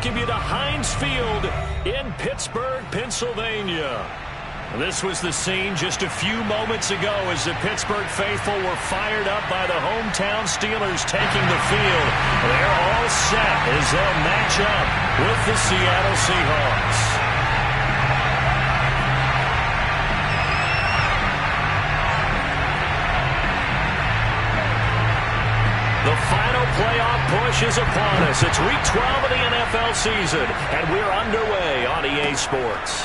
welcome you to Heinz Field in Pittsburgh, Pennsylvania. This was the scene just a few moments ago as the Pittsburgh faithful were fired up by the hometown Steelers taking the field. They're all set as they'll match up with the Seattle Seahawks. The final playoff push is upon us. It's Week 12 of the NFL season, and we're underway on EA Sports.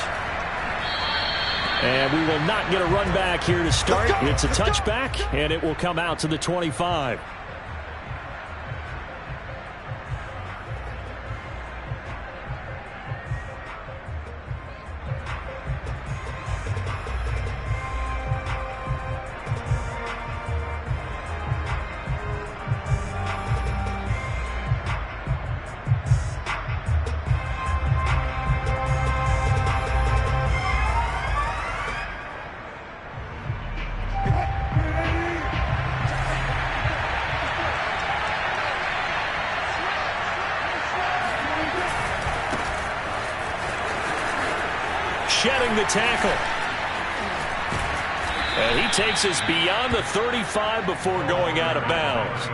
And we will not get a run back here to start. It's a touchback, and it will come out to the 25. Shedding the tackle. And he takes us beyond the 35 before going out of bounds.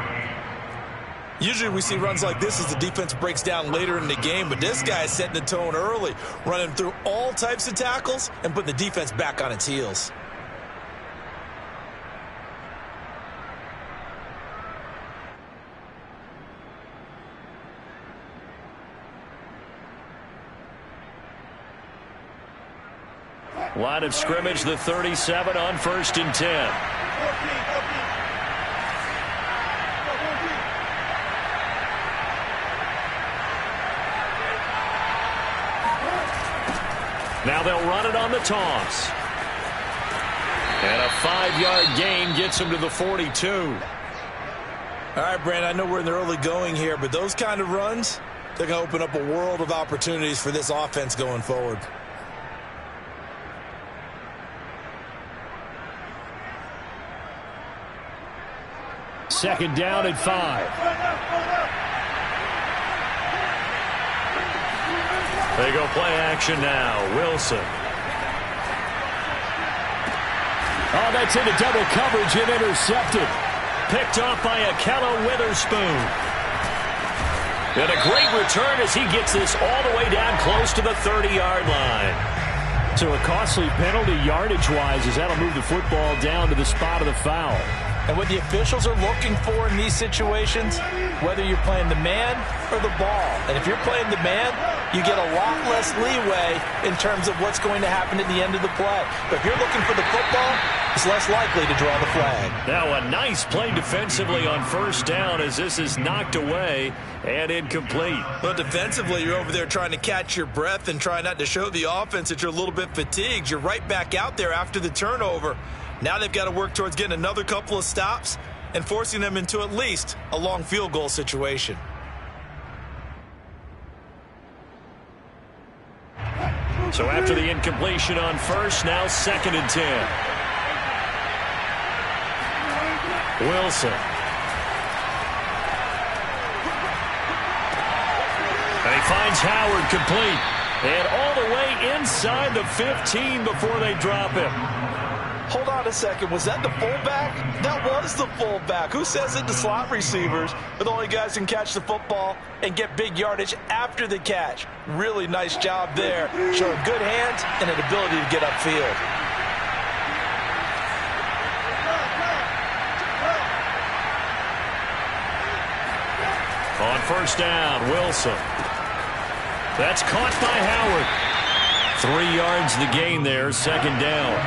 Usually we see runs like this as the defense breaks down later in the game, but this guy is setting the tone early, running through all types of tackles and putting the defense back on its heels. Line of scrimmage, the 37 on 1st and 10. Now they'll run it on the toss. And a 5-yard gain gets him to the 42. All right, Brandon, I know we're in the early going here, but those kind of runs, they're going to open up a world of opportunities for this offense going forward. Second down and 5. They go play action now. Wilson. Oh, that's into double coverage and intercepted. Picked off by Akello Witherspoon. And a great return as he gets this all the way down close to the 30-yard line. So a costly penalty yardage-wise as that'll move the football down to the spot of the foul. And what the officials are looking for in these situations, whether you're playing the man or the ball. And if you're playing the man, you get a lot less leeway in terms of what's going to happen at the end of the play. But if you're looking for the football, it's less likely to draw the flag. Now a nice play defensively on 1st down as this is knocked away and incomplete. Well, defensively, you're over there trying to catch your breath and try not to show the offense that you're a little bit fatigued. You're right back out there after the turnover. Now they've got to work towards getting another couple of stops and forcing them into at least a long field goal situation. So after the incompletion on 1st, now 2nd and 10. Wilson. And he finds Howard complete. And all the way inside the 15 before they drop him. Hold on a second. Was that the fullback? That was the fullback. Who says it to slot receivers? But the only guys can catch the football and get big yardage after the catch. Really nice job there. Showing good hands and an ability to get upfield. On 1st down, Wilson. That's caught by Howard. 3 yards the gain there, 2nd down.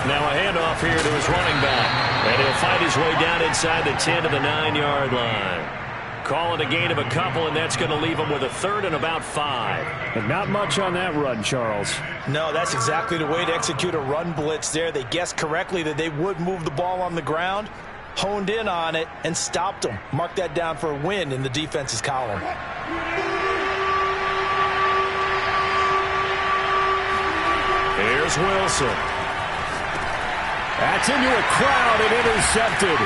Now a handoff here to his running back. And he'll fight his way down inside the 10 to the 9-yard line. Call it a gain of a couple, and that's going to leave him with a 3rd and about 5. And not much on that run, Charles. No, that's exactly the way to execute a run blitz there. They guessed correctly that they would move the ball on the ground, honed in on it, and stopped them. Mark that down for a win in the defense's column. Here's Wilson. That's into a crowd and intercepted.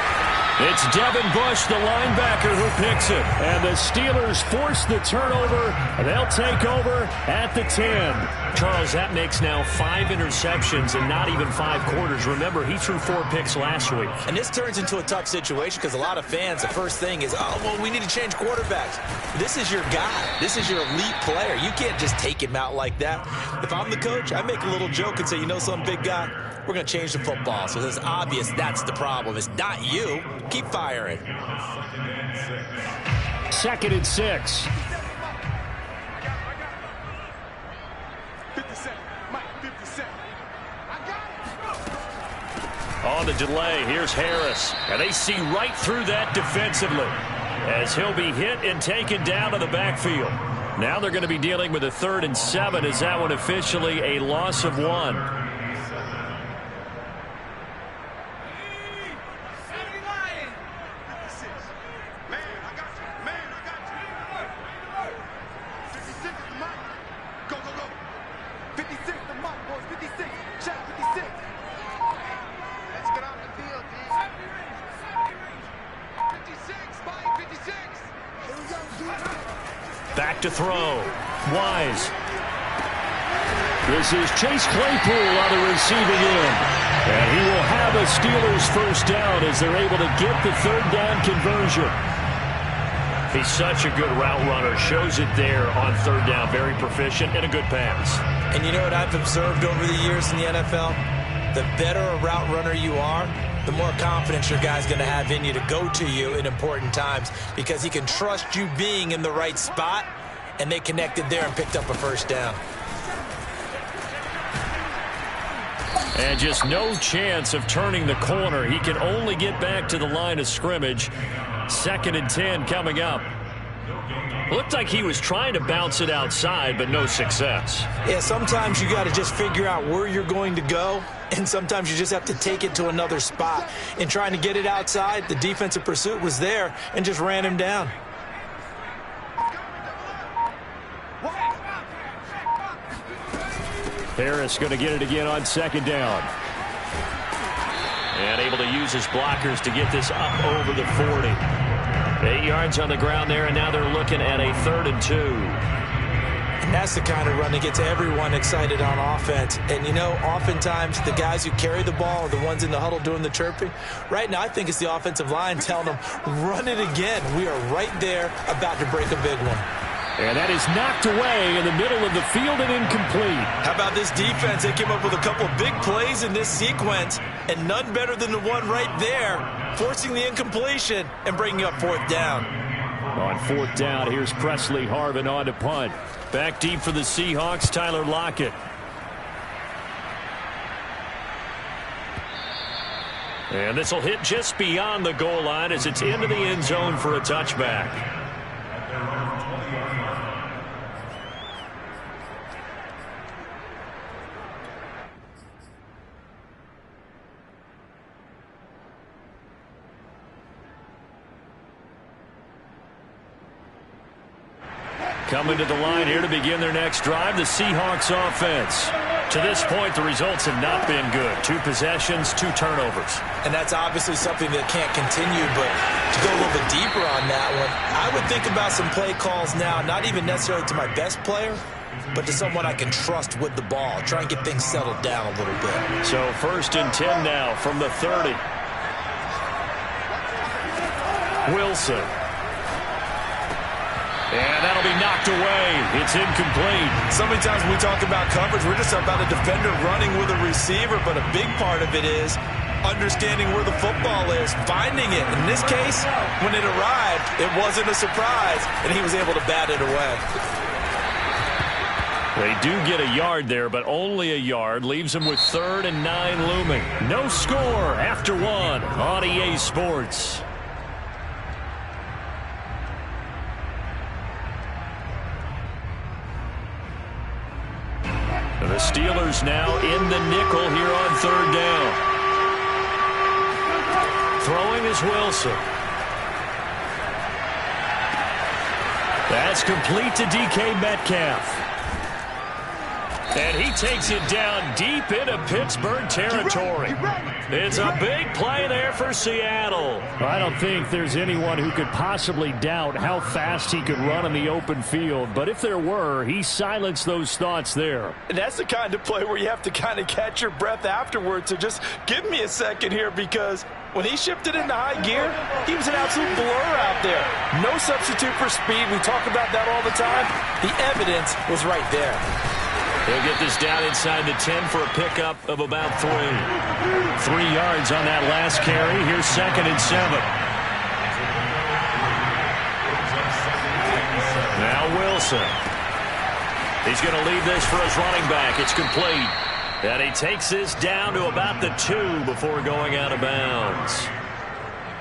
It's Devin Bush, the linebacker, who picks it. And the Steelers force the turnover. They'll take over at the 10. Charles, that makes now 5 interceptions and not even 5 quarters. Remember, he threw 4 picks last week. And this turns into a tough situation because a lot of fans, the first thing is, oh, well, we need to change quarterbacks. This is your guy. This is your elite player. You can't just take him out like that. If I'm the coach, I make a little joke and say, you know, some big guy, we're going to change the football. So it's obvious that's the problem. It's not you. Keep firing. 2nd and 6. On the delay, here's Harris. And they see right through that defensively as he'll be hit and taken down to the backfield. Now they're going to be dealing with a 3rd and 7. Is that one officially a loss of 1? Back to throw. Wise. This is Chase Claypool on the receiving end. And he will have a Steelers first down as they're able to get the 3rd down conversion. He's such a good route runner. Shows it there on 3rd down. Very proficient and a good pass. And you know what I've observed over the years in the NFL? The better a route runner you are, the more confidence your guy's going to have in you to go to you in important times because he can trust you being in the right spot, and they connected there and picked up a first down. And just no chance of turning the corner. He can only get back to the line of scrimmage. 2nd and 10 coming up. Looked like he was trying to bounce it outside, but no success. Yeah, sometimes you got to just figure out where you're going to go, and sometimes you just have to take it to another spot. In trying to get it outside, the defensive pursuit was there and just ran him down. Harris going to get it again on 2nd down. And able to use his blockers to get this up over the 40. 8 yards on the ground there, and now they're looking at a 3rd and 2. And that's the kind of run that gets everyone excited on offense. And, you know, oftentimes the guys who carry the ball are the ones in the huddle doing the chirping. Right now, I think it's the offensive line telling them, run it again. We are right there about to break a big one. And that is knocked away in the middle of the field and incomplete. How about this defense? They came up with a couple of big plays in this sequence, and none better than the one right there, forcing the incompletion and bringing up 4th down. On 4th down, here's Presley Harvin on to punt. Back deep for the Seahawks, Tyler Lockett. And this will hit just beyond the goal line as it's into the end zone for a touchback. Coming to the line here to begin their next drive, the Seahawks offense. To this point, the results have not been good. 2 possessions, 2 turnovers. And that's obviously something that can't continue, but to go a little bit deeper on that one, I would think about some play calls now, not even necessarily to my best player, but to someone I can trust with the ball. Try and get things settled down a little bit. So 1st and 10 now from the 30. Wilson. And that'll be knocked away. It's incomplete. So many times when we talk about coverage, we're just about a defender running with a receiver, but a big part of it is understanding where the football is, finding it. In this case, when it arrived, it wasn't a surprise, and he was able to bat it away. They do get a yard there, but only a yard. Leaves them with 3rd and 9 looming. No score after 1 on EA Sports. The Steelers now in the nickel here on 3rd down. Throwing is Wilson. That's complete to DK Metcalf. And he takes it down deep into Pittsburgh territory. It's a big play there for Seattle. I don't think there's anyone who could possibly doubt how fast he could run in the open field. But if there were, he silenced those thoughts there. And that's the kind of play where you have to kind of catch your breath afterwards. So just give me a second here, because when he shifted into high gear, he was an absolute blur out there. No substitute for speed. We talk about that all the time. The evidence was right there. He'll get this down inside the 10 for a pickup of about 3. 3 yards on that last carry. Here's 2nd and 7. Now Wilson. He's going to leave this for his running back. It's complete. And he takes this down to about the 2 before going out of bounds.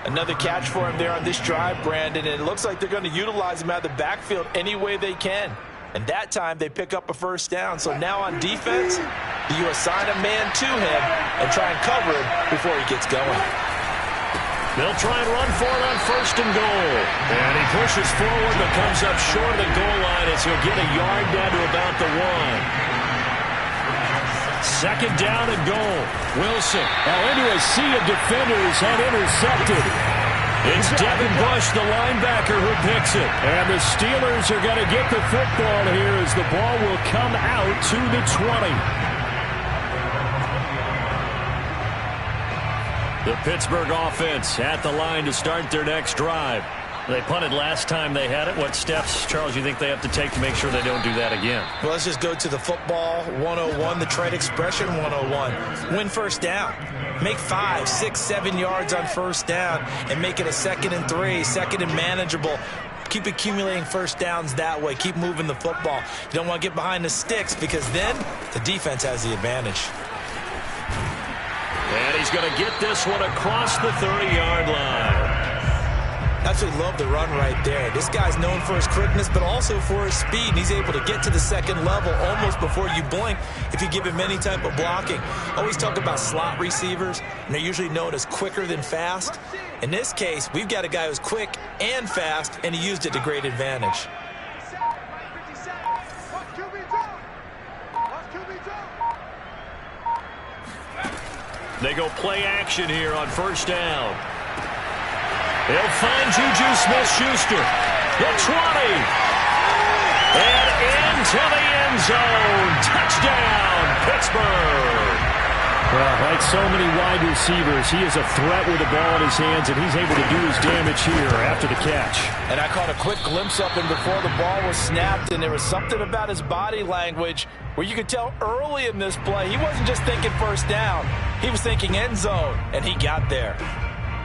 Another catch for him there on this drive, Brandon. And it looks like they're going to utilize him out of the backfield any way they can. And that time they pick up a first down. So now on defense, you assign a man to him and try and cover him before he gets going. They'll try and run for it on 1st and goal. And he pushes forward but comes up short of the goal line as he'll get a yard down to about the 1. 2nd down and goal. Wilson. Now into a sea of defenders and intercepted. It's Devin Bush, the linebacker, who picks it. And the Steelers are going to get the football here as the ball will come out to the 20. The Pittsburgh offense at the line to start their next drive. They punted last time they had it. What steps, Charles, you think they have to take to make sure they don't do that again? Well, let's just go to the football 101, the trade expression 101. Win first down. Make 5, 6, 7 yards on first down and make it a 2nd and 3, 2nd and manageable. Keep accumulating first downs that way. Keep moving the football. You don't want to get behind the sticks, because then the defense has the advantage. And he's going to get this one across the 30-yard line. Absolutely love the run right there. This guy's known for his quickness, but also for his speed. And he's able to get to the 2nd level almost before you blink if you give him any type of blocking. Always talk about slot receivers, and they're usually known as quicker than fast. In this case, we've got a guy who's quick and fast, and he used it to great advantage. They go play action here on 1st down. He'll find Juju Smith-Schuster. The 20. And into the end zone. Touchdown, Pittsburgh. Well, like so many wide receivers, he is a threat with the ball in his hands, and he's able to do his damage here after the catch. And I caught a quick glimpse of him before the ball was snapped, and there was something about his body language where you could tell early in this play he wasn't just thinking first down. He was thinking end zone, and he got there.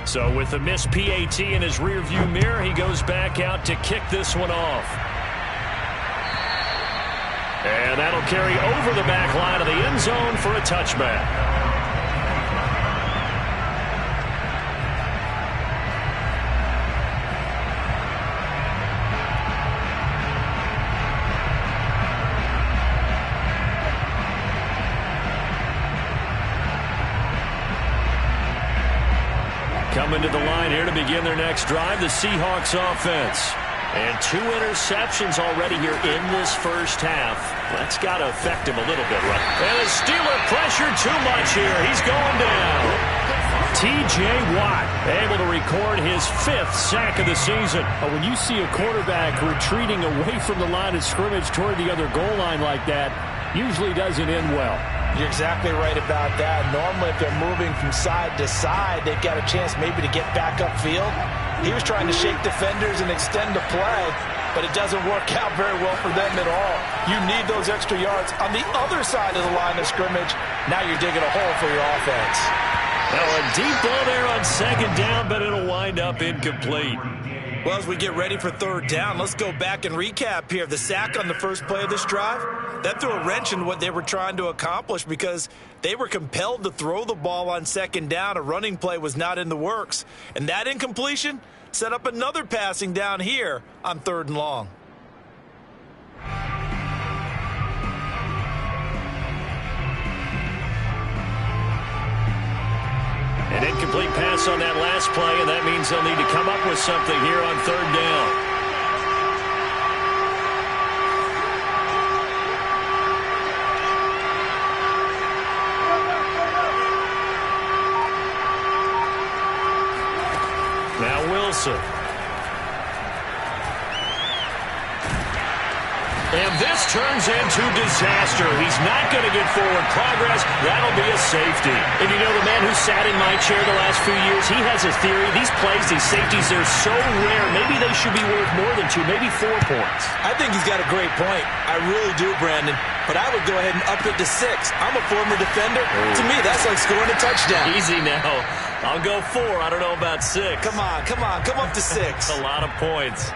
So with the missed PAT in his rearview mirror, he goes back out to kick this one off. And that'll carry over the back line of the end zone for a touchback. Coming to the line here to begin their next drive, the Seahawks offense. And 2 interceptions already here in this first half. That's got to affect him a little bit, right? And the Steeler pressure too much here. He's going down. T.J. Watt able to record his 5th sack of the season. When you see a quarterback retreating away from the line of scrimmage toward the other goal line like that, usually doesn't end well. You're exactly right about that. Normally, if they're moving from side to side, they've got a chance maybe to get back upfield. He was trying to shake defenders and extend the play, but it doesn't work out very well for them at all. You need those extra yards on the other side of the line of scrimmage. Now you're digging a hole for your offense. Well, a deep ball there on 2nd down, but it'll wind up incomplete. Well, as we get ready for 3rd down, let's go back and recap here. The sack on the first play of this drive, that threw a wrench in what they were trying to accomplish because they were compelled to throw the ball on 2nd down. A running play was not in the works. And that incompletion set up another passing down here on 3rd and long. An incomplete pass on that last play, and that means they'll need to come up with something here on 3rd down. Now Wilson. And this turns into disaster. He's not going to get forward progress. That'll be a safety. And you know, the man who sat in my chair the last few years, he has a theory. These plays, these safeties, they're so rare. Maybe they should be worth more than 2, maybe 4 points. I think he's got a great point. I really do, Brandon. But I would go ahead and up it to 6. I'm a former defender. Oh. To me, that's like scoring a touchdown. Easy now. I'll go 4. I don't know about 6. Come on. Come up to 6. That's a lot of points.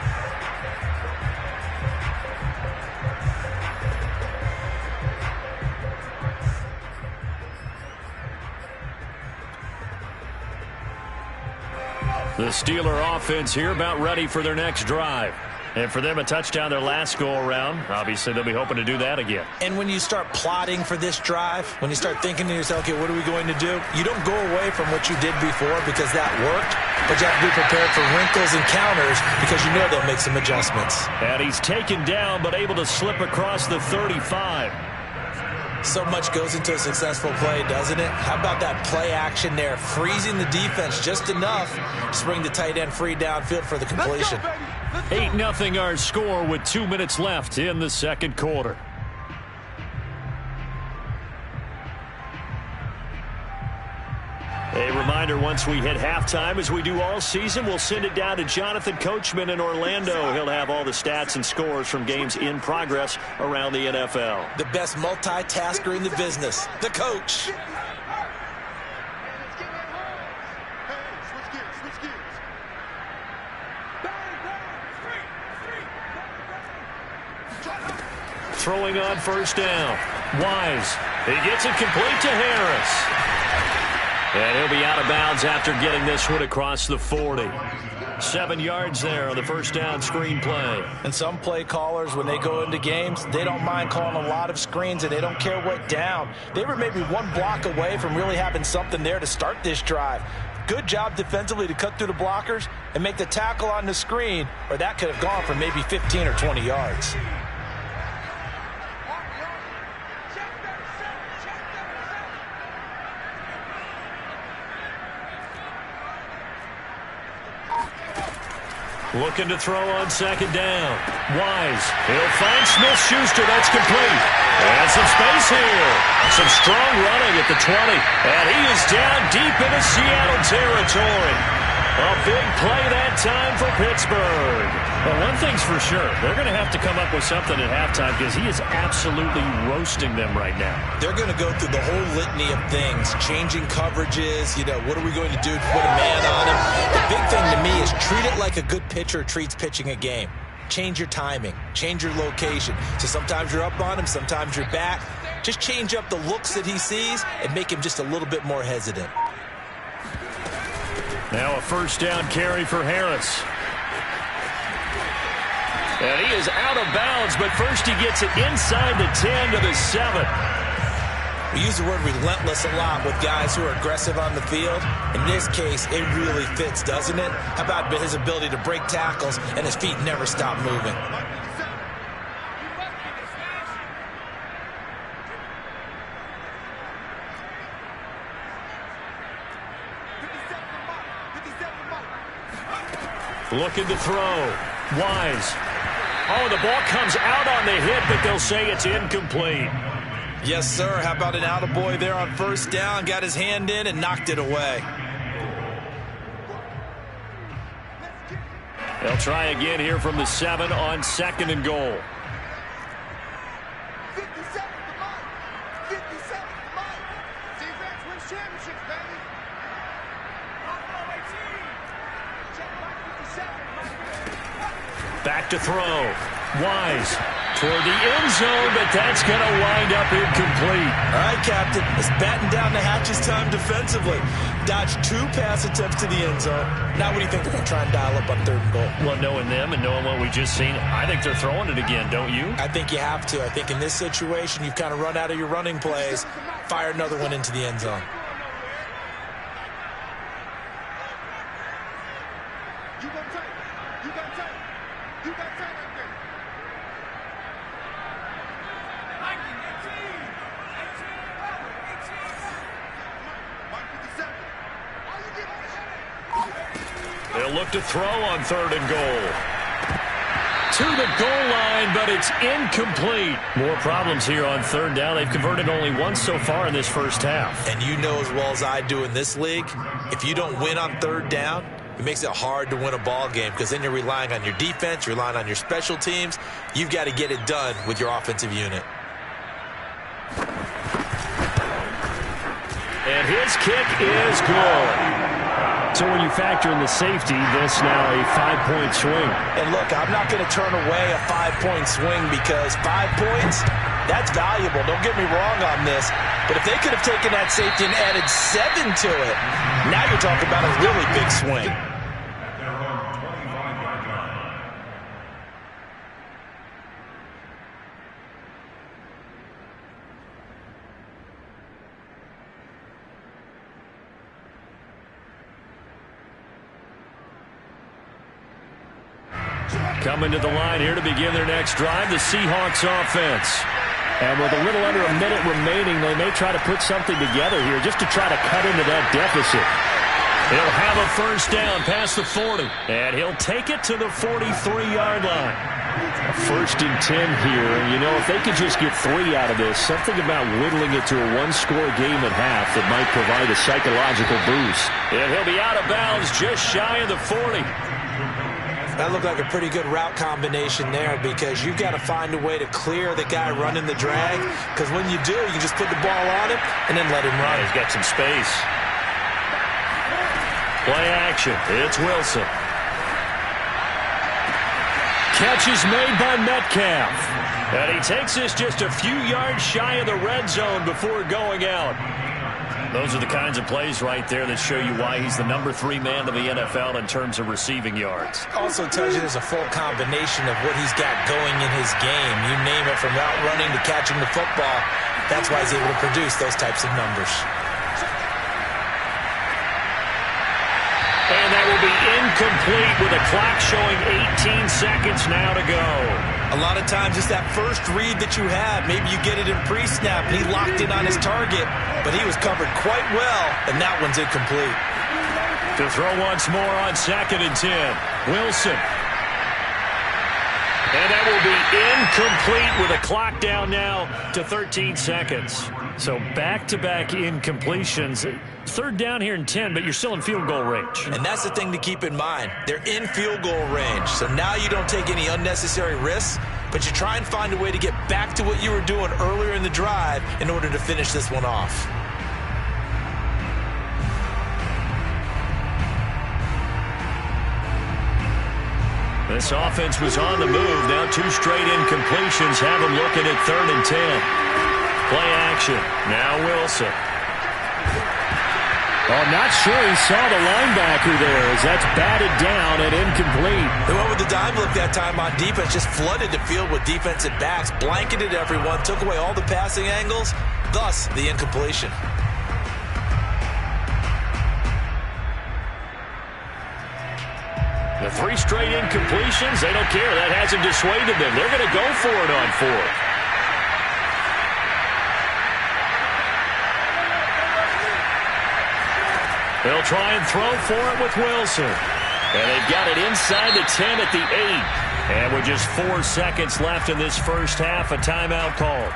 The Steeler offense here about ready for their next drive. And for them, a touchdown their last go-around. Obviously, they'll be hoping to do that again. And when you start plotting for this drive, when you start thinking to yourself, okay, what are we going to do? You don't go away from what you did before because that worked, but you have to be prepared for wrinkles and counters because you know they'll make some adjustments. And he's taken down, but able to slip across the 35. So much goes into a successful play, doesn't it? How about that play action there, freezing the defense just enough to bring the tight end free downfield for the completion. 8-0 our score with 2 minutes left in the second quarter. A reminder, once we hit halftime, as we do all season, we'll send it down to Jonathan Coachman in Orlando. He'll have all the stats and scores from games in progress around the NFL. The best multitasker in the business, the coach. Throwing on first down. Wise. He gets it complete to Harris. And he'll be out of bounds after getting this one across the 40. 7 yards there on the first down screen play. And some play callers, when they go into games, they don't mind calling a lot of screens, and they don't care what down. They were maybe 1 block away from really having something there to start this drive. Good job defensively to cut through the blockers and make the tackle on the screen, or that could have gone for maybe 15 or 20 yards. Looking to throw on second down. Wise. He'll find Smith-Schuster. That's complete. And some space here. Some strong running at the 20. And he is down deep into Seattle territory. A big play that time for Pittsburgh. Well, one thing's for sure. They're going to have to come up with something at halftime because he is absolutely roasting them right now. They're going to go through the whole litany of things, changing coverages, what are we going to do to put a man on him? The big thing to me is treat it like a good pitcher treats pitching a game. Change your timing, change your location. So sometimes you're up on him, sometimes you're back. Just change up the looks that he sees and make him just a little bit more hesitant. Now a first down carry for Harris. And he is out of bounds, but first he gets it inside the 10 to the 7. We use the word relentless a lot with guys who are aggressive on the field. In this case, it really fits, doesn't it? How about his ability to break tackles and his feet never stop moving? Looking to throw. Wise. Oh, the ball comes out on the hit, but they'll say it's incomplete. Yes, sir. How about an attaboy there on first down? Got his hand in and knocked it away. They'll try again here from the 7 on second and goal. Back to throw. Wise toward the end zone, but that's going to wind up incomplete. All right, Captain. It's batting down the hatches time defensively. Dodged 2 pass attempts to the end zone. Now what do you think they're going to try and dial up on third and goal? Well, knowing them and knowing what we just seen, I think they're throwing it again, don't you? I think you have to. I think in this situation, you've kind of run out of your running plays. Fire another one into the end zone. look to throw on 3rd and goal. To the goal line, but it's incomplete. More problems here on 3rd down. They've converted only once so far in this first half. And you know as well as I do in this league, if you don't win on 3rd down, it makes it hard to win a ball game because then you're relying on your defense, you're relying on your special teams. You've got to get it done with your offensive unit. And his kick is good. So when you factor in the safety, this now a 5-point swing. And look, I'm not going to turn away a 5-point swing because 5 points, that's valuable. Don't get me wrong on this. But if they could have taken that safety and added 7 to it, now you're talking about a really big swing. Coming to the line here to begin their next drive, the Seahawks offense. And with a little under a minute remaining, they may try to put something together here just to try to cut into that deficit. He'll have a first down past the 40. And he'll take it to the 43-yard line. A 1st and 10 here. And, you know, if they could just get 3 out of this, something about whittling it to a one-score game at half that might provide a psychological boost. And he'll be out of bounds just shy of the 40. That looked like a pretty good route combination there because you've got to find a way to clear the guy running the drag because when you do, you just put the ball on him and then let him run. He's got some space. Play action. It's Wilson. Catch is made by Metcalf. And he takes this just a few yards shy of the red zone before going out. Those are the kinds of plays right there that show you why he's the number 3 man in the NFL in terms of receiving yards. Also tells you there's a full combination of what he's got going in his game. You name it, from route running to catching the football. That's why he's able to produce those types of numbers. And that will be incomplete with a clock showing 18 seconds now to go. A lot of times it's that first read that you have. Maybe you get it in pre-snap and he locked in on his target, but he was covered quite well, and that one's incomplete. To throw once more on 2nd and 10. Wilson. And that will be incomplete with a clock down now to 13 seconds. So back-to-back incompletions. 3rd down here in 10, but you're still in field goal range. And that's the thing to keep in mind. They're in field goal range. So now you don't take any unnecessary risks, but you try and find a way to get back to what you were doing earlier in the drive in order to finish this one off. This offense was on the move. Now 2 straight incompletions have them looking at 3rd and 10. Play action. Now Wilson. I'm not sure he saw the linebacker there as that's batted down and incomplete. They went with the dime look that time on defense, just flooded the field with defensive backs, blanketed everyone, took away all the passing angles, thus the incompletion. The 3 straight incompletions, they don't care. That hasn't dissuaded them. They're going to go for it on 4th. They'll try and throw for it with Wilson. And they've got it inside the 10 at the 8. And with just 4 seconds left in this first half, a timeout called.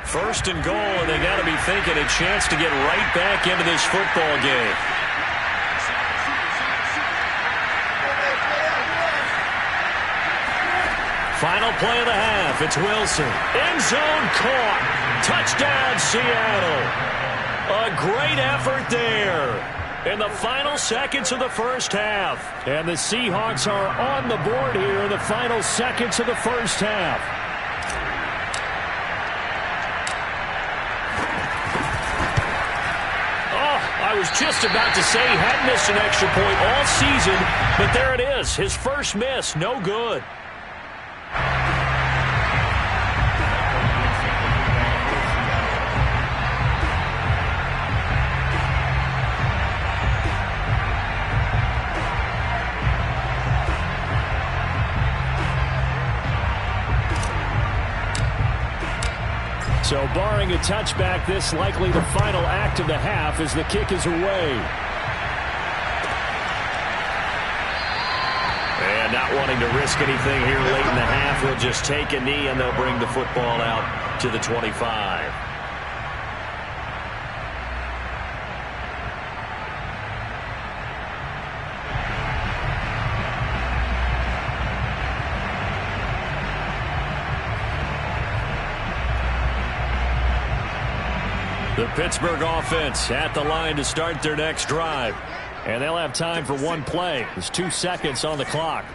First and goal, and they got to be thinking a chance to get right back into this football game. Final play of the half. It's Wilson. End zone caught. Touchdown, Seattle. A great effort there in the final seconds of the first half. And the Seahawks are on the board here in the final seconds of the first half. I was just about to say he hadn't missed an extra point all season, but there it is. His first miss, no good. So barring a touchback, this likely the final act of the half as the kick is away. And not wanting to risk anything here late in the half, he'll just take a knee and they'll bring the football out to the 25. The Pittsburgh offense at the line to start their next drive. And they'll have time for one play. There's 2 seconds on the clock.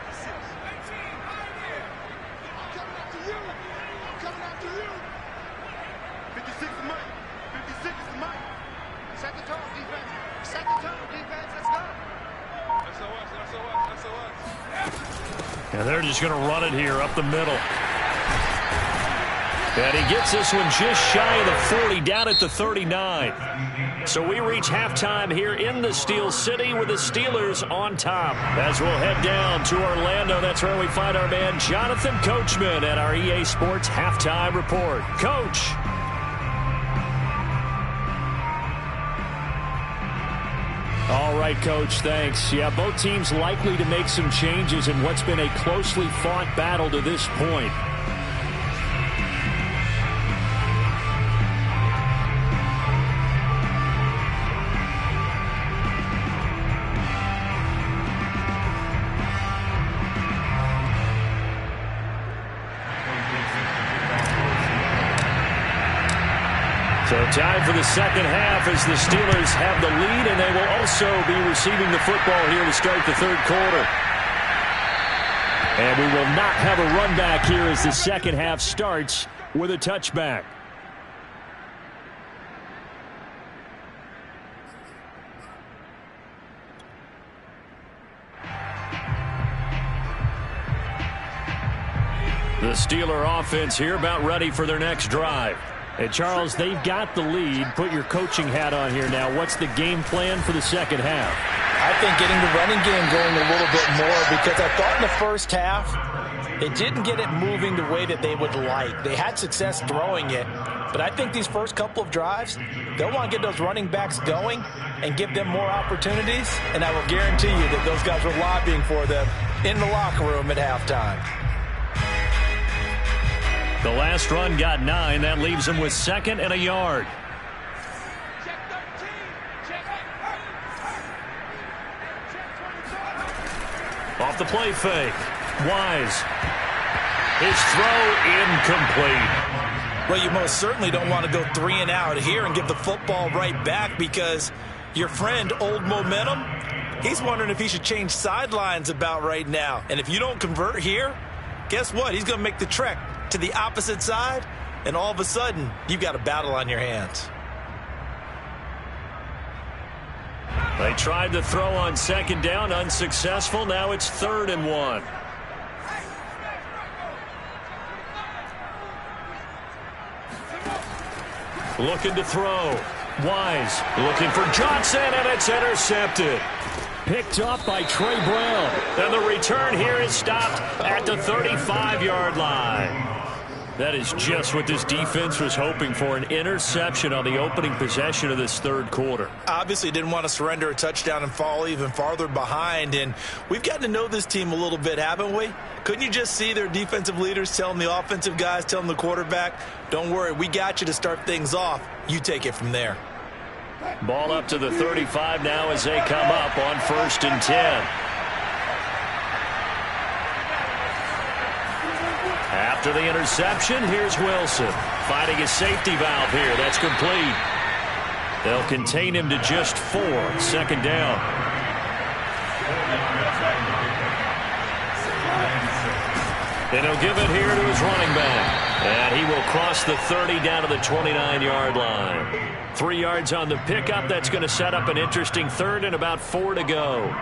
And they're just going to run it here up the middle. And he gets this one just shy of the 40, down at the 39. So we reach halftime here in the Steel City with the Steelers on top. As we'll head down to Orlando, that's where we find our man Jonathan Coachman at our EA Sports Halftime Report. Coach. All right, Coach, thanks. Yeah, both teams likely to make some changes in what's been a closely fought battle to this point. So time for the second half as the Steelers have the lead, and they will also be receiving the football here to start the third quarter. And we will not have a run back here as the second half starts with a touchback. The Steeler offense here about ready for their next drive. Hey, Charles, they've got the lead. Put your coaching hat on here now. What's the game plan for the second half? I think getting the running game going a little bit more, because I thought in the first half it didn't get it moving the way that they would like. They had success throwing it, but I think these first couple of drives, they'll want to get those running backs going and give them more opportunities, and I will guarantee you that those guys were lobbying for them in the locker room at halftime. The last run got 9. That leaves them with 2nd and a yard. Off the play fake. Wise. His throw incomplete. Well, you most certainly don't want to go 3 and out here and give the football right back, because your friend, Old Momentum, he's wondering if he should change sidelines about right now. And if you don't convert here, guess what? He's going to make the trek to the opposite side, and all of a sudden, you've got a battle on your hands. They tried to throw on 2nd down, unsuccessful. Now it's 3rd and 1. Looking to throw. Wise looking for Johnson, and it's intercepted. Picked up by Trey Brown. And the return here is stopped at the 35-yard line. That is just what this defense was hoping for, an interception on the opening possession of this third quarter. Obviously didn't want to surrender a touchdown and fall even farther behind, and we've gotten to know this team a little bit, haven't we? Couldn't you just see their defensive leaders telling the offensive guys, telling the quarterback, don't worry, we got you to start things off. You take it from there. Ball up to the 35 now as they come up on 1st and 10. After the interception, here's Wilson finding his safety valve here. That's complete. They'll contain him to just 4. 2nd down. And he'll give it here to his running back. And he will cross the 30 down to the 29-yard line. 3 yards on the pickup. That's going to set up an interesting 3rd and about 4 to go.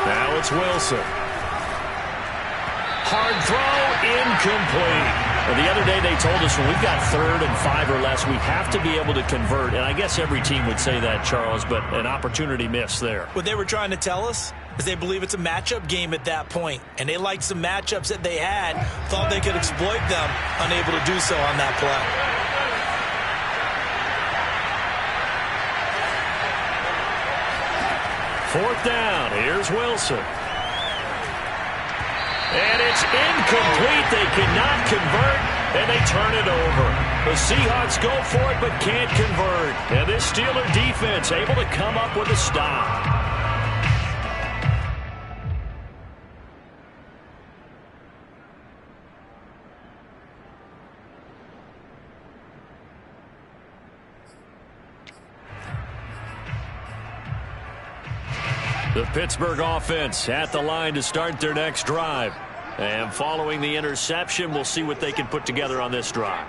Now it's Wilson. Hard throw, incomplete. Well, the other day they told us when we've got 3rd and 5 or less, we have to be able to convert. And I guess every team would say that, Charles, but an opportunity missed there. What they were trying to tell us is they believe it's a matchup game at that point. And they liked some matchups that they had, thought they could exploit them, unable to do so on that play. Fourth down. Here's Wilson. And it's incomplete. They cannot convert, and they turn it over. The Seahawks go for it but can't convert. And this Steeler defense able to come up with a stop. The Pittsburgh offense at the line to start their next drive. And following the interception, we'll see what they can put together on this drive.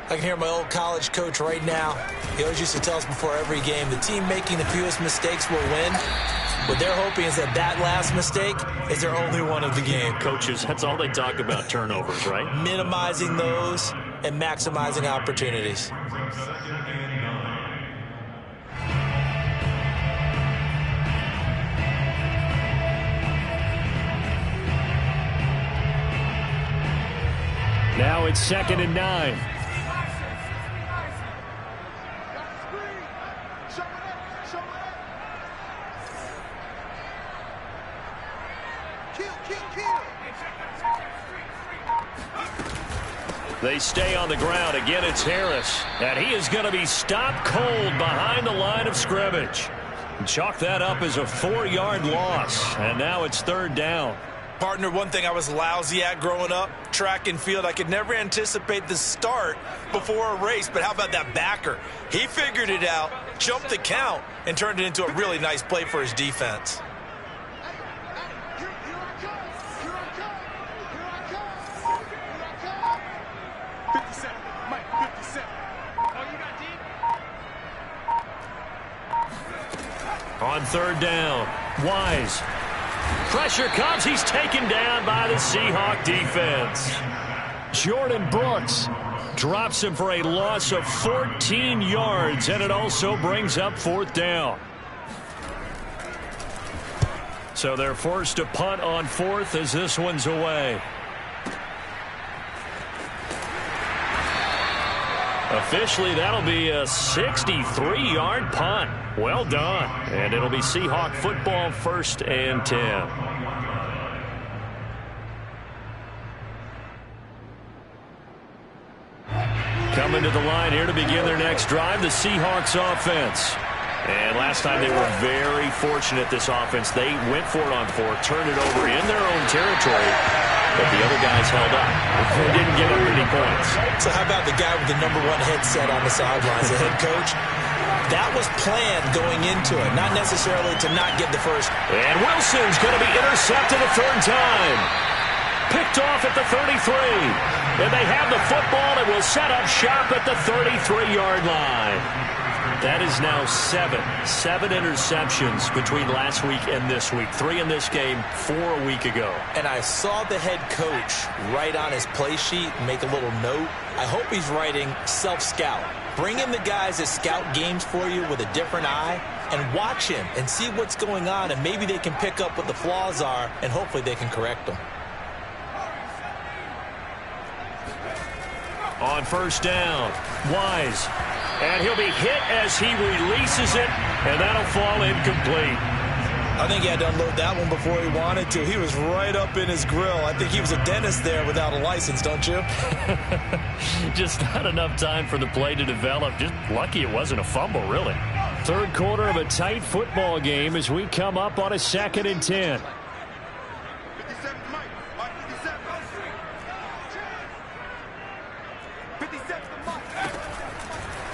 I can hear my old college coach right now. He always used to tell us before every game, the team making the fewest mistakes will win. What they're hoping is that that last mistake is their only one of the game. Coaches, that's all they talk about, turnovers, right? Minimizing those and maximizing opportunities. Now it's 2nd and 9. They stay on the ground. Again, it's Harris. And he is going to be stopped cold behind the line of scrimmage. Chalk that up as a 4-yard loss. And now it's 3rd down. Partner, one thing I was lousy at growing up, track and field, I could never anticipate the start before a race, but how about that backer? He figured it out, jumped the count, and turned it into a really nice play for his defense. On 3rd down, Wise. Pressure comes. He's taken down by the Seahawk defense. Jordan Brooks Drops him for a loss of 14 yards, and it also brings up 4th down. So they're forced to punt on 4th as this one's away. Officially, that'll be a 63-yard punt. Well done. And it'll be Seahawk football, 1st and 10. Coming to the line here to begin their next drive, the Seahawks offense. And last time they were very fortunate, this offense. They went for it on 4th, turned it over in their own territory, but the other guys held up. They didn't give up any points. So how about the guy with the #1 headset on the sidelines, the head coach? That was planned going into it, not necessarily to not get the first. And Wilson's going to be intercepted a 3rd time. Picked off at the 33. And they have the football and will set up shop at the 33-yard line. That is now 7 interceptions between last week and this week. 3 in this game, 4 a week ago. And I saw the head coach write on his play sheet, make a little note. I hope he's writing self-scout. Bring in the guys that scout games for you with a different eye and watch him and see what's going on, and maybe they can pick up what the flaws are, and hopefully they can correct them. On 1st down, Wise. And he'll be hit as he releases it, and that'll fall incomplete. I think he had to unload that one before he wanted to. He was right up in his grill. I think he was a dentist there without a license, don't you? Just not enough time for the play to develop. Just lucky it wasn't a fumble, really. 3rd quarter of a tight football game as we come up on a 2nd and 10.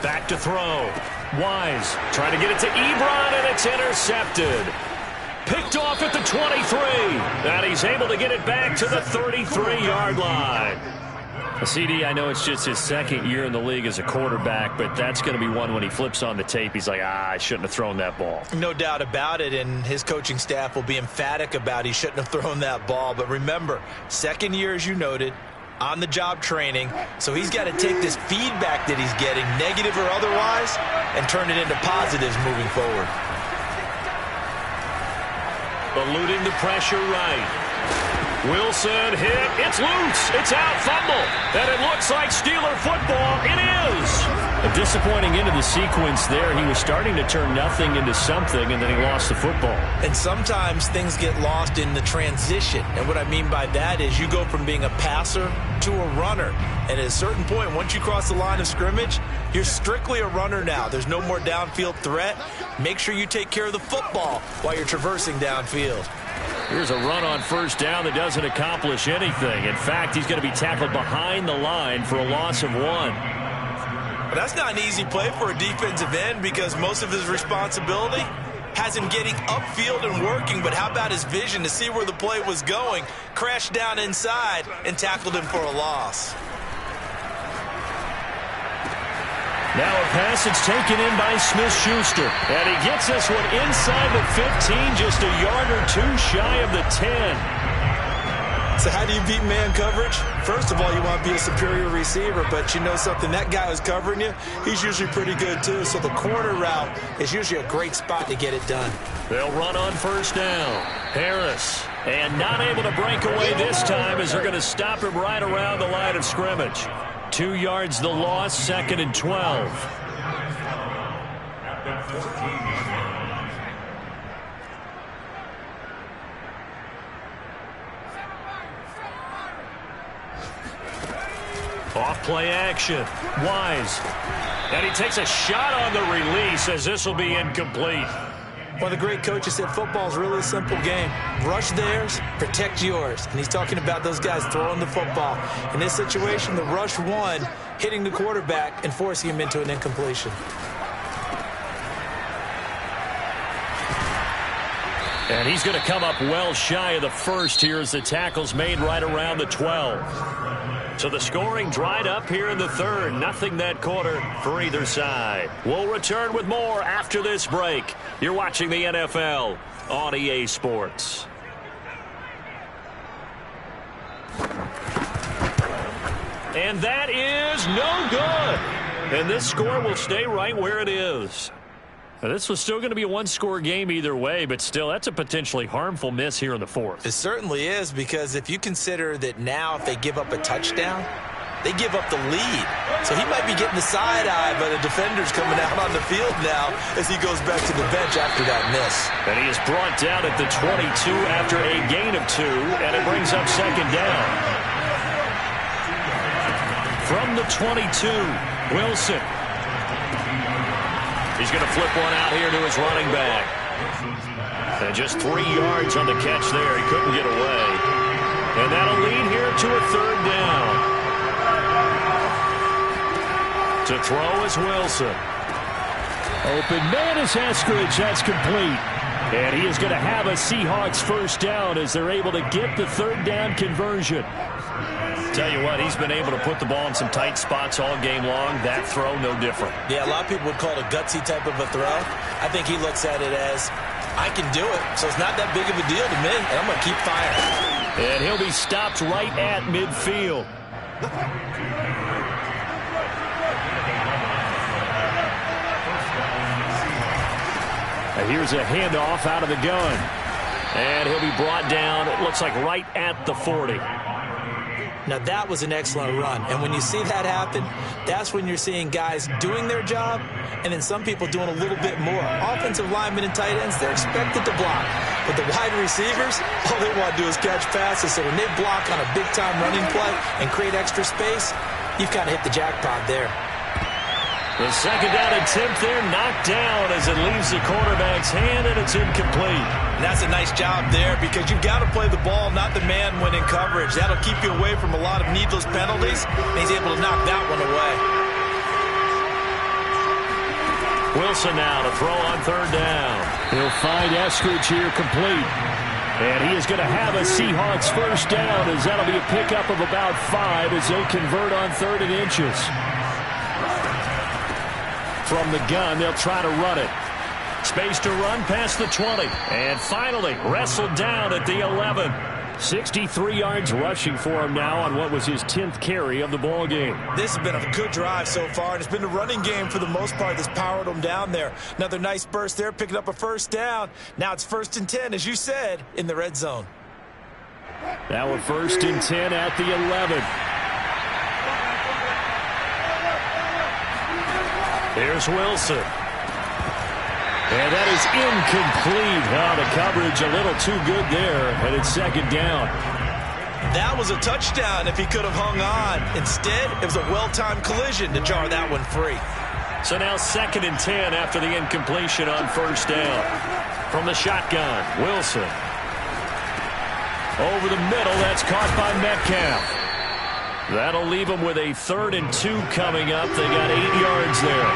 Back to throw. Wise trying to get it to Ebron, and it's intercepted. Picked off at the 23. And he's able to get it back to the 33-yard line. CD, I know it's just his second year in the league as a quarterback, but that's going to be one when he flips on the tape. He's like, I shouldn't have thrown that ball. No doubt about it, and his coaching staff will be emphatic about he shouldn't have thrown that ball. But remember, second year, as you noted, on-the-job training, so he's got to take this feedback that he's getting, negative or otherwise, and turn it into positives moving forward. Eluding the pressure right. Wilson hit. It's loose. It's out. Fumble. And it looks like Steeler football. It is. A disappointing end of the sequence there. He was starting to turn nothing into something, and then he lost the football. And sometimes things get lost in the transition. And what I mean by that is you go from being a passer to a runner. And at a certain point, once you cross the line of scrimmage, you're strictly a runner now. There's no more downfield threat. Make sure you take care of the football while you're traversing downfield. Here's a run on first down that doesn't accomplish anything. In fact, he's going to be tackled behind the line for a loss of 1. But that's not an easy play for a defensive end because most of his responsibility has him getting upfield and working. But how about his vision to see where the play was going, crashed down inside, and tackled him for a loss. Now a pass that's taken in by Smith-Schuster. And he gets this one inside the 15, just a yard or two shy of the 10. So how do you beat man coverage? First of all, you want to be a superior receiver, but you know something, that guy who's covering you, he's usually pretty good too. So the corner route is usually a great spot to get it done. They'll run on first down. Harris. And not able to break away this time as they're going to stop him right around the line of scrimmage. 2 yards the loss, 2nd and 12. Off play action. Wise. And he takes a shot on the release as this will be incomplete. One of the great coaches said football is really a simple game. Rush theirs, protect yours. And he's talking about those guys throwing the football. In this situation, the rush one, hitting the quarterback and forcing him into an incompletion. And he's going to come up well shy of the first here as the tackle's made right around the 12. So the scoring dried up here in the third. Nothing that quarter for either side. We'll return with more after this break. You're watching the NFL on EA Sports. And that is no good. And this score will stay right where it is. Now, this was still going to be a one-score game either way, but still, that's a potentially harmful miss here in the fourth. It certainly is, because if you consider that now if they give up a touchdown, they give up the lead. So he might be getting the side eye, but the defender's coming out on the field now as he goes back to the bench after that miss. And he is brought down at the 22 after a gain of 2, and it brings up second down. From the 22, Wilson. He's going to flip one out here to his running back. And just 3 yards on the catch there. He couldn't get away. And that'll lead here to a third down. To throw is Wilson. Open man is Eskridge. That's complete. And he is going to have a Seahawks first down as they're able to get the third down conversion. Tell you what, he's been able to put the ball in some tight spots all game long. That throw, no different. Yeah, a lot of people would call it a gutsy type of a throw. I think he looks at it as, I can do it, so it's not that big of a deal to me, and I'm going to keep firing. And he'll be stopped right at midfield. And here's a handoff out of the gun. And he'll be brought down, it looks like right at the 40. Now, that was an excellent run. And when you see that happen, that's when you're seeing guys doing their job and then some people doing a little bit more. Offensive linemen and tight ends, they're expected to block. But the wide receivers, all they want to do is catch passes. So when they block on a big-time running play and create extra space, you've kind of hit the jackpot there. The second down attempt there knocked down as it leaves the quarterback's hand, and it's incomplete. And that's a nice job there because you've got to play the ball, not the man when in coverage. That'll keep you away from a lot of needless penalties, and he's able to knock that one away. Wilson now to throw on third down. He'll find Eskridge here complete. And he is going to have a Seahawks first down, as that'll be a pickup of about 5 as they convert on 3rd and inches. From the gun, they'll try to run it. Space to run past the 20. And finally, wrestled down at the 11. 63 yards rushing for him now on what was his 10th carry of the ball game. This has been a good drive so far, and it's been the running game for the most part that's powered him down there. Another nice burst there, picking up a first down. Now it's 1st and 10, as you said, in the red zone. Now a 1st and 10 at the 11. Here's Wilson. And that is incomplete. Oh, the coverage a little too good there, and it's 2nd down. That was a touchdown if he could have hung on. Instead, it was a well-timed collision to jar that one free. So now 2nd and 10 after the incompletion on 1st down. From the shotgun, Wilson. Over the middle, that's caught by Metcalf. That'll leave them with a 3rd and 2 coming up. They got 8 yards there.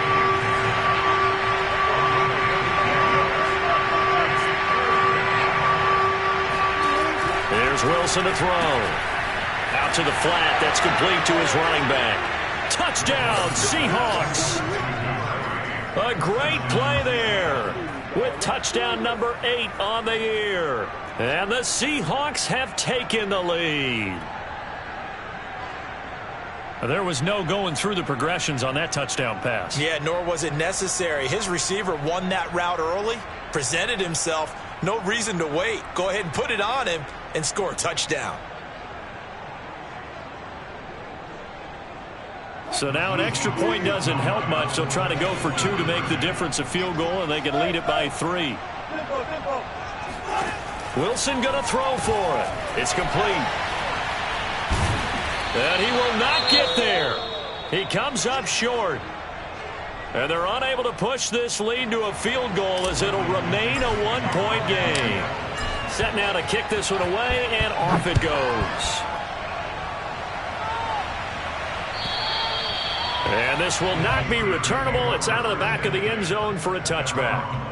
There's Wilson to throw. Out to the flat. That's complete to his running back. Touchdown, Seahawks. A great play there with touchdown number 8 on the year. And the Seahawks have taken the lead. There was no going through the progressions on that touchdown pass. Yeah, nor was it necessary. His receiver won that route early, presented himself. No reason to wait. Go ahead and put it on him and score a touchdown. So now an extra point doesn't help much. They'll try to go for 2 to make the difference a field goal, and they can lead it by 3. Wilson going to throw for it. It's complete. And he will not get there. He comes up short. And they're unable to push this lead to a field goal as it'll remain a 1-point game. Set now to kick this one away, and off it goes. And this will not be returnable. It's out of the back of the end zone for a touchback.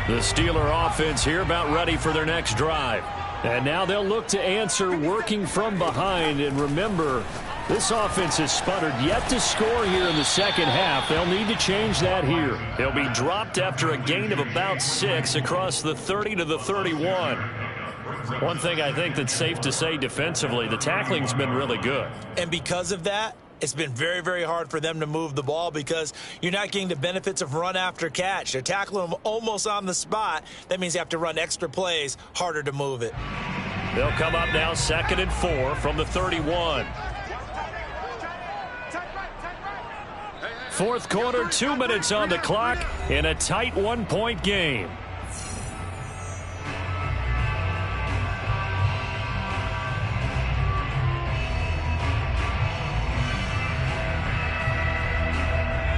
The Steeler offense here about ready for their next drive. And now they'll look to answer working from behind. And remember, this offense has sputtered yet to score here in the second half. They'll need to change that here. They'll be dropped after a gain of about 6 across the 30 to the 31. One thing I think that's safe to say defensively, the tackling's been really good. And because of that, it's been very, very hard for them to move the ball because you're not getting the benefits of run after catch. They're tackling them almost on the spot. That means you have to run extra plays, harder to move it. They'll come up now 2nd and 4 from the 31. Fourth quarter, 2 minutes on the clock in a tight 1-point game.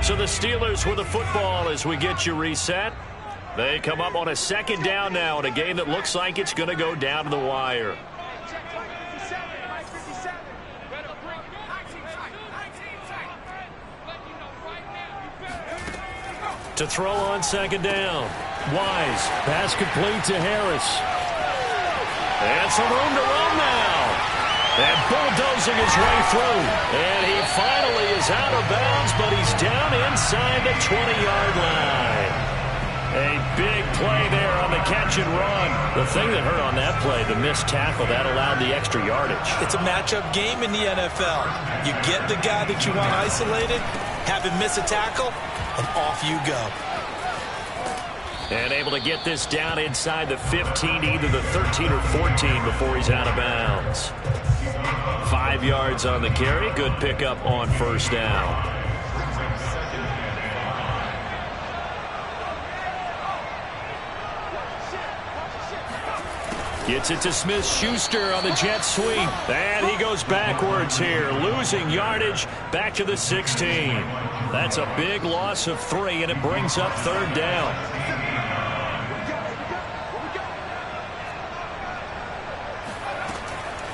So the Steelers with the football as we get you reset. They come up on a 2nd down now in a game that looks like it's going to go down to the wire. To throw on 2nd down. Wise. Pass complete to Harris. And some room to run now. And bulldozing his way through. And he finally is out of bounds, but he's down inside the 20-yard line. A big play there on the catch and run. The thing that hurt on that play, the missed tackle, that allowed the extra yardage. It's a matchup game in the NFL. You get the guy that you want isolated, have him miss a tackle, and off you go. And able to get this down inside the 15, either the 13 or 14 before he's out of bounds. 5 yards on the carry. Good pickup on 1st down. Gets it to Smith-Schuster on the jet sweep. And he goes backwards here, losing yardage back to the 16. That's a big loss of 3, and it brings up 3rd down.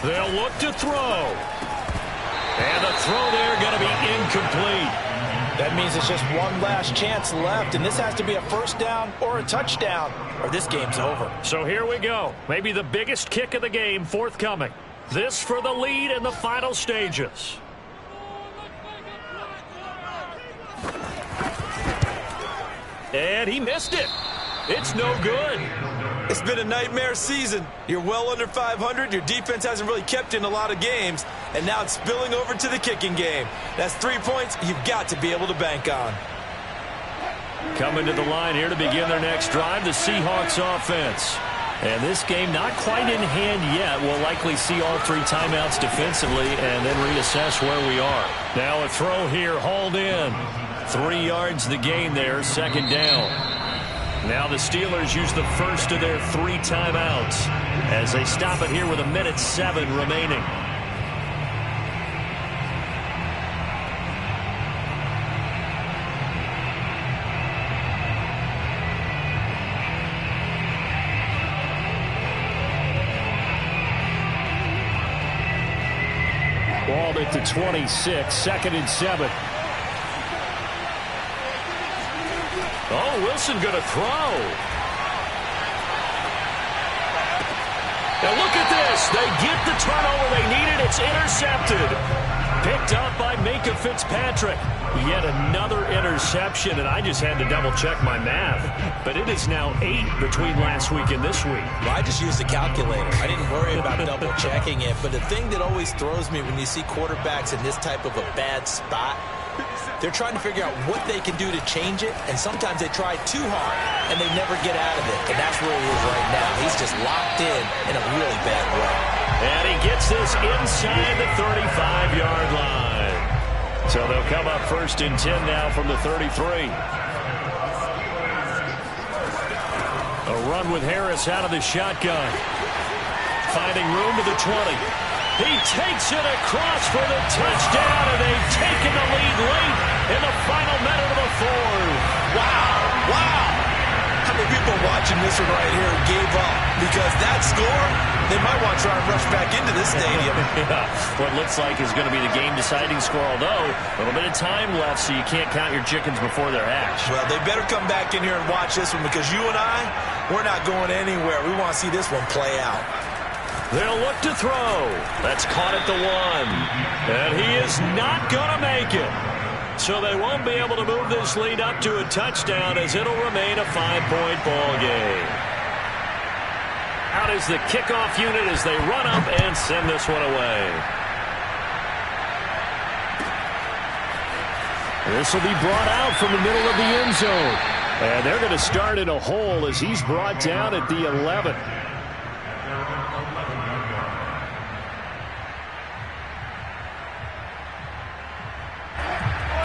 They'll look to throw. And the throw there going to be incomplete. That means it's just one last chance left, and this has to be a first down or a touchdown, or this game's over. So here we go. Maybe the biggest kick of the game forthcoming. This for the lead in the final stages. And he missed it. It's no good. It's been a nightmare season. You're well under 500. Your defense hasn't really kept in a lot of games. And now it's spilling over to the kicking game. That's 3 points you've got to be able to bank on. Coming to the line here to begin their next drive, the Seahawks offense. And this game not quite in hand yet. We'll likely see all 3 timeouts defensively and then reassess where we are. Now a throw here, hauled in. 3 yards the gain there, second down. Now the Steelers use the first of their 3 timeouts as they stop it here with 1:07 remaining. Ball at the 26, 2nd and 7. Oh, Wilson going to throw. Now look at this. They get the turnover they needed. It's intercepted. Picked up by Minka Fitzpatrick. Yet another interception, and I just had to double-check my math. But it is now 8 between last week and this week. Well, I just used a calculator. I didn't worry about double-checking it. But the thing that always throws me when you see quarterbacks in this type of a bad spot, they're trying to figure out what they can do to change it, and sometimes they try too hard, and they never get out of it. And that's where he is right now. He's just locked in a really bad way. And he gets this inside the 35-yard line. So they'll come up 1st and 10 now from the 33. A run with Harris out of the shotgun. Finding room to the 20. He takes it across for the touchdown, and they've taken the lead late in the final minute of the 4th. Wow, wow. How many people watching this one right here gave up? Because that score, they might want to try and rush back into this stadium. Yeah, what looks like is going to be the game-deciding score, although a little bit of time left, so you can't count your chickens before they're hatched. Well, they better come back in here and watch this one, because you and I, we're not going anywhere. We want to see this one play out. They'll look to throw. That's caught at the 1. And he is not going to make it. So they won't be able to move this lead up to a touchdown, as it'll remain a 5-point ball game. Out is the kickoff unit as they run up and send this one away. This will be brought out from the middle of the end zone. And they're going to start in a hole as he's brought down at the 11.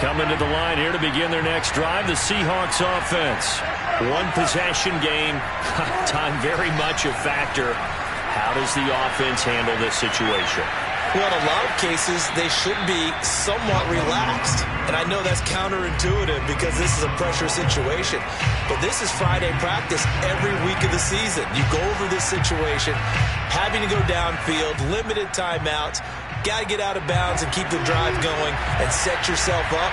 Coming to the line here to begin their next drive, the Seahawks offense. 1 possession game, time very much a factor. How does the offense handle this situation? Well, in a lot of cases, they should be somewhat relaxed. And I know that's counterintuitive because this is a pressure situation. But this is Friday practice every week of the season. You go over this situation, having to go downfield, limited timeouts, got to get out of bounds and keep the drive going and set yourself up.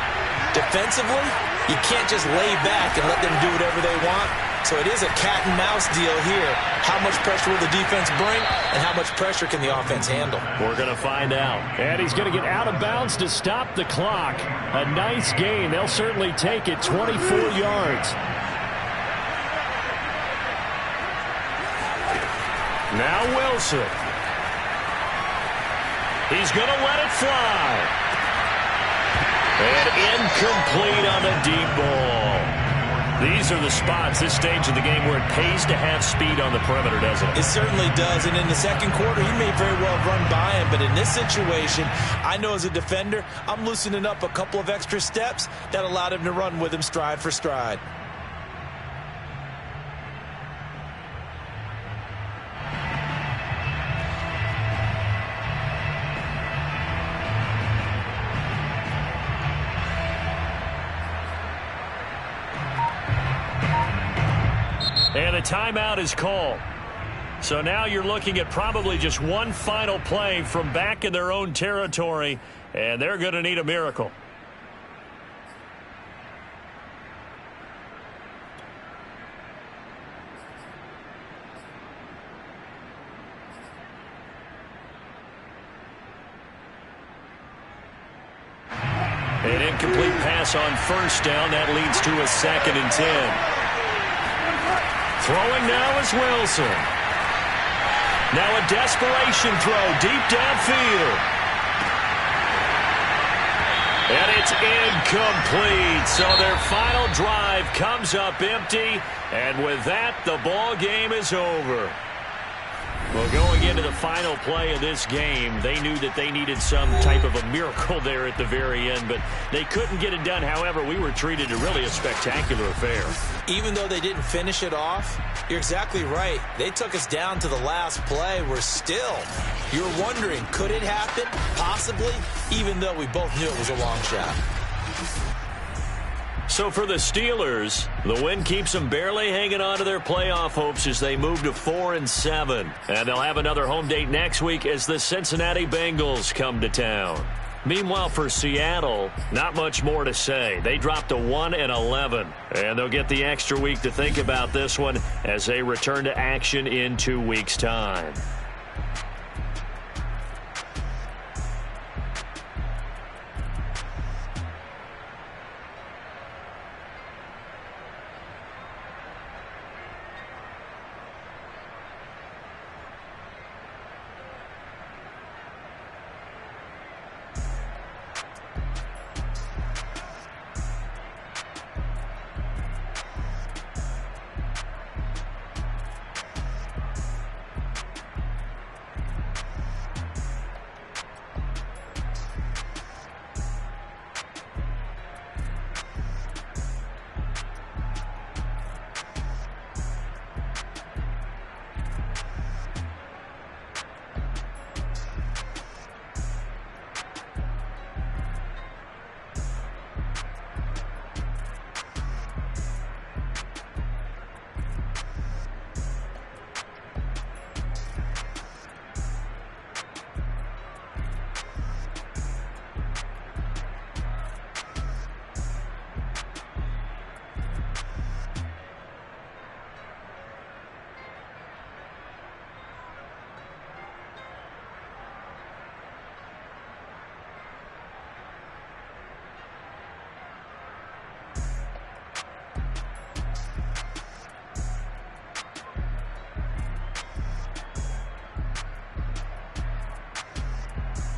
Defensively, you can't just lay back and let them do whatever they want. So it is a cat and mouse deal here. How much pressure will the defense bring, and how much pressure can the offense handle? We're going to find out. And he's going to get out of bounds to stop the clock. A nice gain. They'll certainly take it, 24 yards. Now Wilson. He's going to let it fly. And incomplete on the deep ball. These are the spots, this stage of the game, where it pays to have speed on the perimeter, doesn't it? It certainly does. And in the second quarter, he may very well run by him. But in this situation, I know as a defender, I'm loosening up a couple of extra steps that allowed him to run with him stride for stride. And a timeout is called. So now you're looking at probably just one final play from back in their own territory, and they're going to need a miracle. An incomplete pass on first down. That leads to a 2nd and 10. Throwing now is Wilson. Now a desperation throw deep downfield. And it's incomplete. So their final drive comes up empty. And with that, the ball game is over. Well, going into the final play of this game, they knew that they needed some type of a miracle there at the very end, but they couldn't get it done. However, we were treated to really a spectacular affair. Even though they didn't finish it off, you're exactly right. They took us down to the last play. You're wondering, could it happen? Possibly, even though we both knew it was a long shot. So for the Steelers, the win keeps them barely hanging on to their playoff hopes as they move to 4-7. And they'll have another home date next week as the Cincinnati Bengals come to town. Meanwhile, for Seattle, not much more to say. They dropped to 1-11, and they'll get the extra week to think about this one as they return to action in 2 weeks' time.